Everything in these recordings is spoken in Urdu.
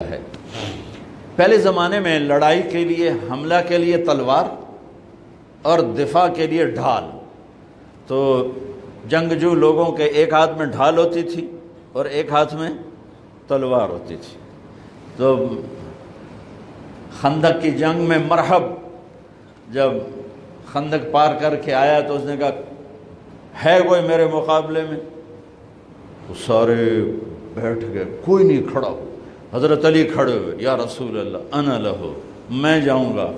ہے۔ پہلے زمانے میں لڑائی کے لیے، حملہ کے لیے تلوار اور دفاع کے لیے ڈھال۔ تو جنگجو لوگوں کے ایک ہاتھ میں ڈھال ہوتی تھی اور ایک ہاتھ میں تلوار ہوتی تھی۔ تو خندق کی جنگ میں مرحب جب خندق پار کر کے آیا تو اس نے کہا ہے کوئی میرے مقابلے میں؟ تو سارے بیٹھ گئے، کوئی نہیں کھڑا ہو۔ حضرت علی کھڑے ہوئے، یا رسول اللہ انا لہو، میں جاؤں گا۔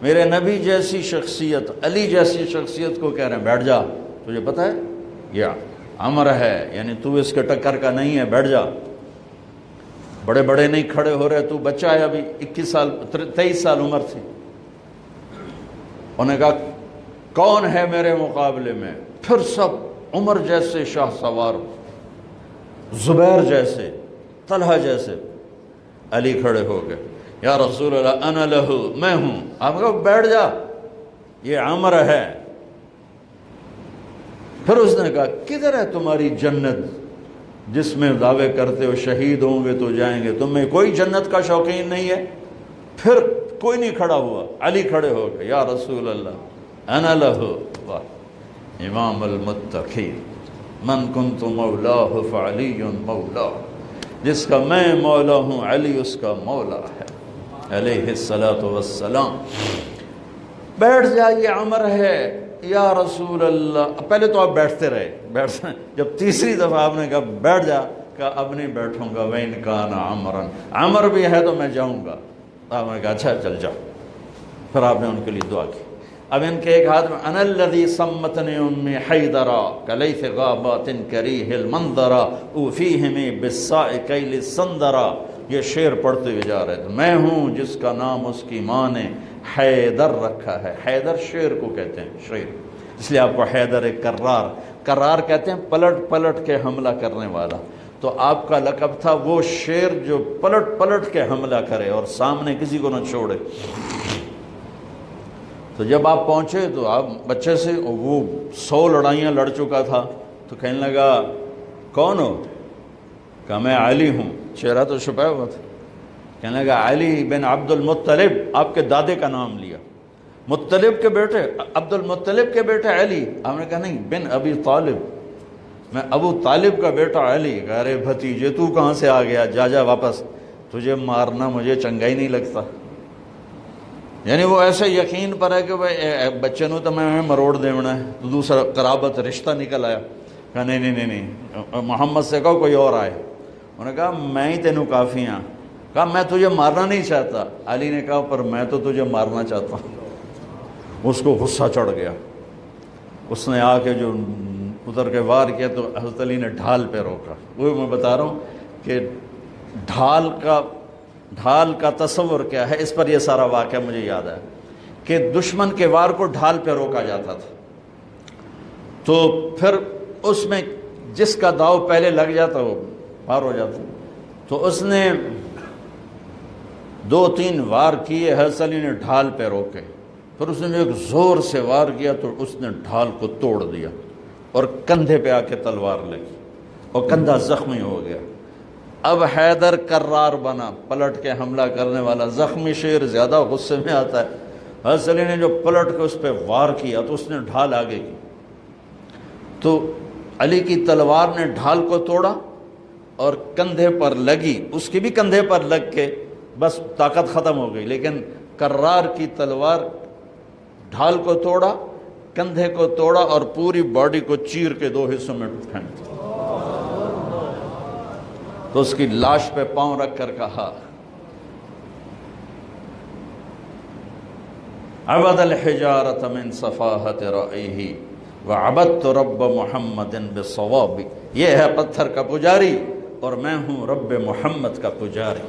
میرے نبی جیسی شخصیت، علی جیسی شخصیت کو کہہ رہے ہیں بیٹھ جا، تجھے پتہ ہے یہ امر ہے، یعنی تو اس کے ٹکر کا نہیں ہے، بیٹھ جا۔ بڑے بڑے نہیں کھڑے ہو رہے، تو بچہ ہے، ابھی 21 سال 23 سال عمر تھی۔ انہوں نے کہا کون ہے میرے مقابلے میں؟ پھر سب عمر جیسے شاہ سوار، زبیر جیسے، طلحہ جیسے۔ علی کھڑے ہو گئے، یا رسول اللہ انا لہو، میں ہوں۔ آپ کہو بیٹھ جا، یہ عمر ہے۔ پھر اس نے کہا کدھر ہے تمہاری جنت جس میں دعوے کرتے ہو شہید ہوں گے تو جائیں گے، تمہیں کوئی جنت کا شوقین نہیں ہے؟ پھر کوئی نہیں کھڑا ہوا، علی کھڑے ہو گئے، یا رسول اللہ انا لہو، امام المتقین، من کنت مولاہ فعلی مولا، جس کا میں مولا ہوں علی اس کا مولا ہے علیہ الصلاۃ والسلام۔ بیٹھ جا، یہ عمر ہے یا رسول اللہ۔ پہلے تو آپ بیٹھتے رہے، جب تیسری دفعہ آپ نے کہا بیٹھ جا، کہا اب نہیں بیٹھوں گا، وَإِنْ كَانَ عَمْرًا، عمر بھی ہے تو میں جاؤں گا۔ آپ نے کہا اچھا چل جاؤ۔ پھر آپ نے ان کے لیے دعا کی۔ اب ان کے ایک ہاتھ میں انا الذی صمتنی امی حیدرا کلیث غابات کریہ المنظرا اوفیہمی بالساء کیل السندرا۔ یہ شعر پڑھتے ہوئے جا رہے تھے، میں ہوں جس کا نام اس کی ماں نے حیدر رکھا ہے۔ حیدر شعر کو کہتے ہیں، شعر، اس لیے آپ کو حیدر کرار، کرار کہتے ہیں پلٹ پلٹ کے حملہ کرنے والا۔ تو آپ کا لقب تھا وہ شعر جو پلٹ پلٹ کے حملہ کرے اور سامنے کسی کو نہ چھوڑے۔ تو جب آپ پہنچے تو آپ بچے سے، وہ 100 لڑائیاں لڑ چکا تھا، تو کہنے لگا کون ہو؟ کہا میں علی ہوں، چہرہ تو چھپایا ہوا تھا۔ کہنے لگا علی بن عبد المطلب، آپ کے دادے کا نام لیا، مطلب کے بیٹے، عبد المطلب کے بیٹے علی۔ آپ نے کہا نہیں، بن ابی طالب، میں ابو طالب کا بیٹا علی۔ کہا ارے بھتیجے تو کہاں سے آ گیا، جا جا واپس، تجھے مارنا مجھے چنگا ہی نہیں لگتا۔ یعنی وہ ایسے یقین پر ہے کہ بچے نو تو میں مروڑ دیونا ہے، تو دوسرا قرابت رشتہ نکل آیا۔ کہا نہیں نہیں نہیں نہیں، محمد سے کہو کوئی اور آئے۔ انہوں نے کہا میں ہی تینوں کافی ہاں۔ کہا میں تجھے مارنا نہیں چاہتا۔ علی نے کہا پر میں تو تجھے مارنا چاہتا ہوں۔ اس کو غصہ چڑھ گیا، اس نے آ کے جو ادھر کے وار کیا تو حضرت علی نے ڈھال پہ روکا۔ وہ میں بتا رہا ہوں کہ ڈھال کا تصور کیا ہے، اس پر یہ سارا واقعہ مجھے یاد ہے کہ دشمن کے وار کو ڈھال پہ روکا جاتا تھا، تو پھر اس میں جس کا داؤ پہلے لگ جاتا وہ پار ہو جاتا۔ تو اس نے 2-3 وار کیے، حضرت علی نے ڈھال پہ روکے، پھر اس نے ایک زور سے وار کیا تو اس نے ڈھال کو توڑ دیا اور کندھے پہ آ کے تلوار لگی اور کندھا زخمی ہو گیا۔ اب حیدر کرار بنا، پلٹ کے حملہ کرنے والا۔ زخمی شیر زیادہ غصے میں آتا ہے۔ حضرت علی نے جو پلٹ کے اس پہ وار کیا تو اس نے ڈھال آگے کی، تو علی کی تلوار نے ڈھال کو توڑا اور کندھے پر لگی، اس کی بھی کندھے پر لگ کے بس طاقت ختم ہو گئی، لیکن کرار کی تلوار ڈھال کو توڑا، کندھے کو توڑا اور پوری باڈی کو چیر کے 2 حصوں میں پھینک دیا۔ تو اس کی لاش پہ پاؤں رکھ کر کہا عبد الحجارۃ من صفاحت رأیہ وعبدت رب محمد بصواب۔ یہ ہے پتھر کا پجاری اور میں ہوں رب محمد کا پجاری۔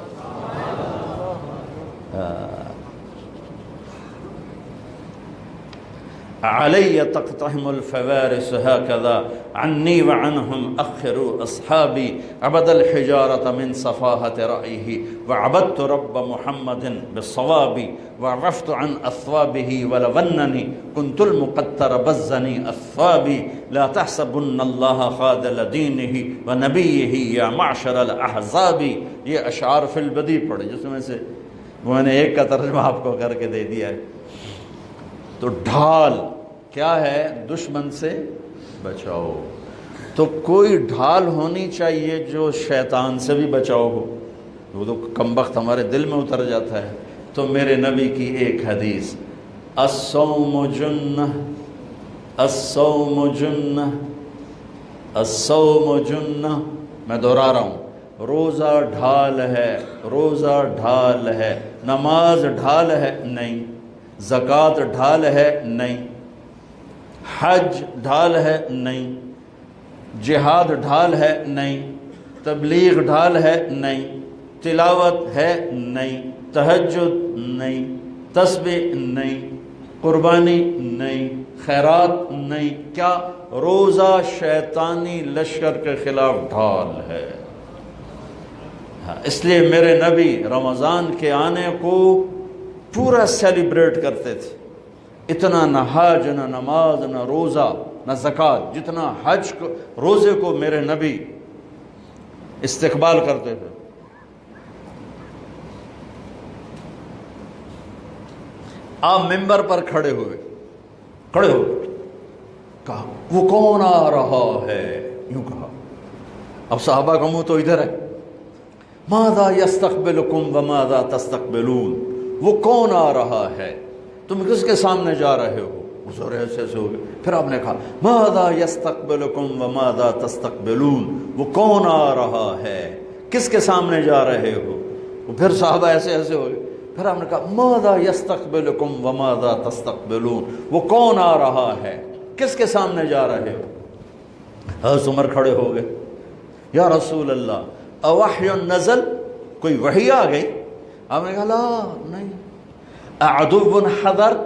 علی تقتحم الفوارس هكذا عني وعنهم أخروا أصحابي عبد الحجارة من صفاهة رأيه وعبدت رب محمد بالصواب وعرفت عن أثوابه ولونني كنت المقتر بزني أثوابي لا تحسبن الله خاذل دينه ونبيه يا معشر الأحزاب. یہ اشعار فی البدی پڑھے جس میں سے میں نے ایک کا ترجمہ آپ کو کر کے دے دیا ہے. تو ڈھال کیا ہے؟ دشمن سے بچاؤ. تو کوئی ڈھال ہونی چاہیے جو شیطان سے بھی بچاؤ ہو. وہ تو کم وقت ہمارے دل میں اتر جاتا ہے. تو میرے نبی کی ایک حدیث، الصوم جنہ الصوم جنہ الصوم جنہ، میں دہرا رہا ہوں، روزہ ڈھال ہے، روزہ ڈھال ہے. نماز ڈھال ہے؟ نہیں. زکوٰۃ ڈھال ہے؟ نہیں. حج ڈھال ہے؟ نہیں. جہاد ڈھال ہے؟ نہیں. تبلیغ ڈھال ہے؟ نہیں. تلاوت ہے؟ نہیں. تہجد نہیں. تسبیح نہیں. قربانی نہیں. خیرات نہیں. کیا؟ روزہ شیطانی لشکر کے خلاف ڈھال ہے. اس لیے میرے نبی رمضان کے آنے کو پورا سیلیبریٹ کرتے تھے. اتنا نہ حج نہ نماز نہ روزہ نہ زکوٰۃ جتنا حج کو روزے کو میرے نبی استقبال کرتے تھے. آپ ممبر پر کھڑے ہو کہا وہ کون آ رہا ہے؟ یوں کہا. اب صحابہ کا منہ تو ادھر ہے. ماذا یستقبلکم وماذا تستقبلون، وہ کون آ رہا ہے، تم کس کے سامنے جا رہے ہو؟ حضور ایسے ہو گئے. پھر آپ نے کہا ماذا یستقبلکم وماذا تستقبلون، وہ کون آ رہا ہے، کس کے سامنے جا رہے ہو؟ پھر صحابہ ایسے ہو گئے. پھر آپ نے کہا ماذا یستقبلکم وماذا تستقبلون، وہ کون آ رہا ہے، کس کے سامنے جا رہے ہو؟ حضرت عمر کھڑے ہو گئے. یا رسول اللہ اوحی نزل، کوئی وحی آ گئی؟ آپ نے کہا لا نہیں. اعدو حضر،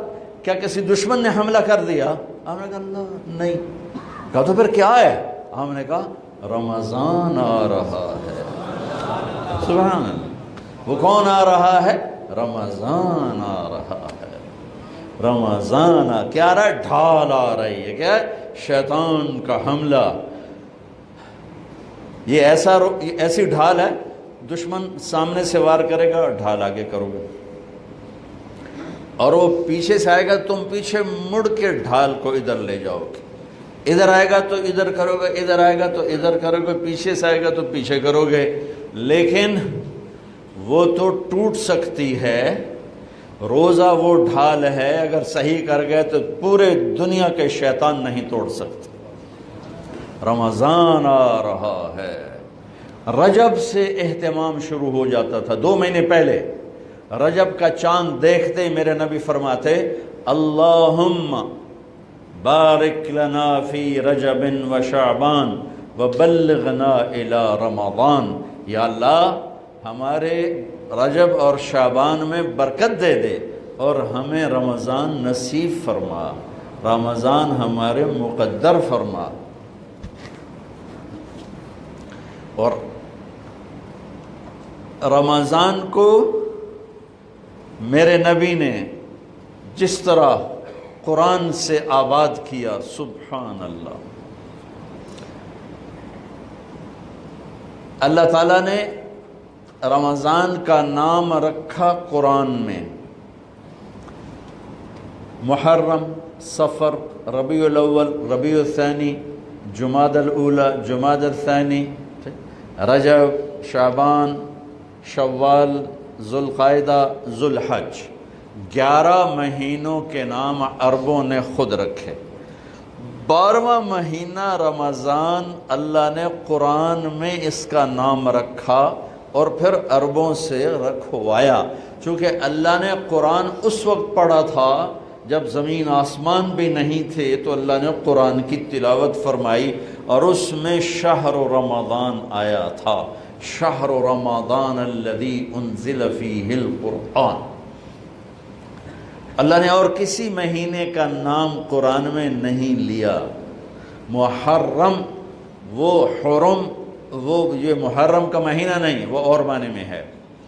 کیا کسی دشمن نے حملہ کر دیا؟ آپ نے کہا لا نہیں. کہا تو پھر کیا ہے؟ آپ نے کہا رمضان آ رہا ہے. سبحان اللہ. وہ کون آ رہا ہے؟ رمضان آ رہا ہے. رمضان کیا آ رہا ہے؟ ڈھال آ رہی ہے. کیا ہے؟ شیطان کا حملہ. یہ ایسی ڈھال ہے، دشمن سامنے سے وار کرے گا، ڈھال آگے کرو گے، اور وہ پیچھے سے آئے گا، تم پیچھے مڑ کے ڈھال کو ادھر لے جاؤ گے. ادھر آئے گا تو ادھر کرو گے، ادھر آئے گا تو ادھر کرو گے، پیچھے سے آئے گا تو پیچھے کرو گے. لیکن وہ تو ٹوٹ سکتی ہے. روزہ وہ ڈھال ہے، اگر صحیح کر گئے تو پورے دنیا کے شیطان نہیں توڑ سکتے. رمضان آ رہا ہے. رجب سے اہتمام شروع ہو جاتا تھا. 2 مہینے پہلے رجب کا چاند دیکھتے میرے نبی فرماتے اللہم بارک لنا فی رجب و شعبان وبلغنا الی رمضان. یا اللہ ہمارے رجب اور شعبان میں برکت دے دے اور ہمیں رمضان نصیب فرما، رمضان ہمارے مقدر فرما. اور رمضان کو میرے نبی نے جس طرح قرآن سے آباد کیا، سبحان اللہ. اللہ تعالیٰ نے رمضان کا نام رکھا قرآن میں. محرم، صفر، ربیع الاول، ربیع الثانی، جمادی الاولی، جمادی الثانی، رجب، شعبان، شوال، ذوالقعدہ، ذوالحج. 11 مہینوں کے نام عربوں نے خود رکھے. 12واں مہینہ رمضان اللہ نے قرآن میں اس کا نام رکھا اور پھر عربوں سے رکھوایا. چونکہ اللہ نے قرآن اس وقت پڑھا تھا جب زمین آسمان بھی نہیں تھے، تو اللہ نے قرآن کی تلاوت فرمائی اور اس میں شہر رمضان آیا تھا. شہر رمضان الذی انزل فیہ القرآن. اللہ نے اور کسی مہینے کا نام قرآن میں نہیں لیا۔ محرم وہ حرم، وہ یہ محرم کا مہینہ نہیں، وہ اور معنی میں ہے،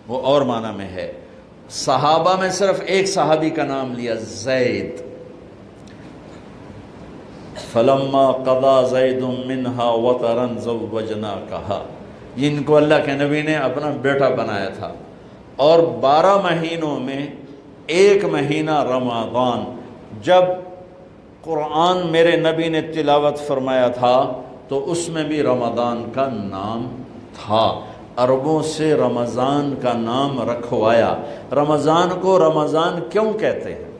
وہ اور معنی میں ہے۔ صحابہ میں صرف ایک صحابی کا نام لیا، زید۔ فلما قضا زید منہا وطرا زوجناکہا، جن کو اللہ کے نبی نے اپنا بیٹا بنایا تھا۔ اور 12 مہینوں میں ایک مہینہ رمضان، جب قرآن میرے نبی نے تلاوت فرمایا تھا تو اس میں بھی رمضان کا نام تھا۔ عربوں سے رمضان کا نام رکھوایا۔ رمضان کو رمضان کیوں کہتے ہیں؟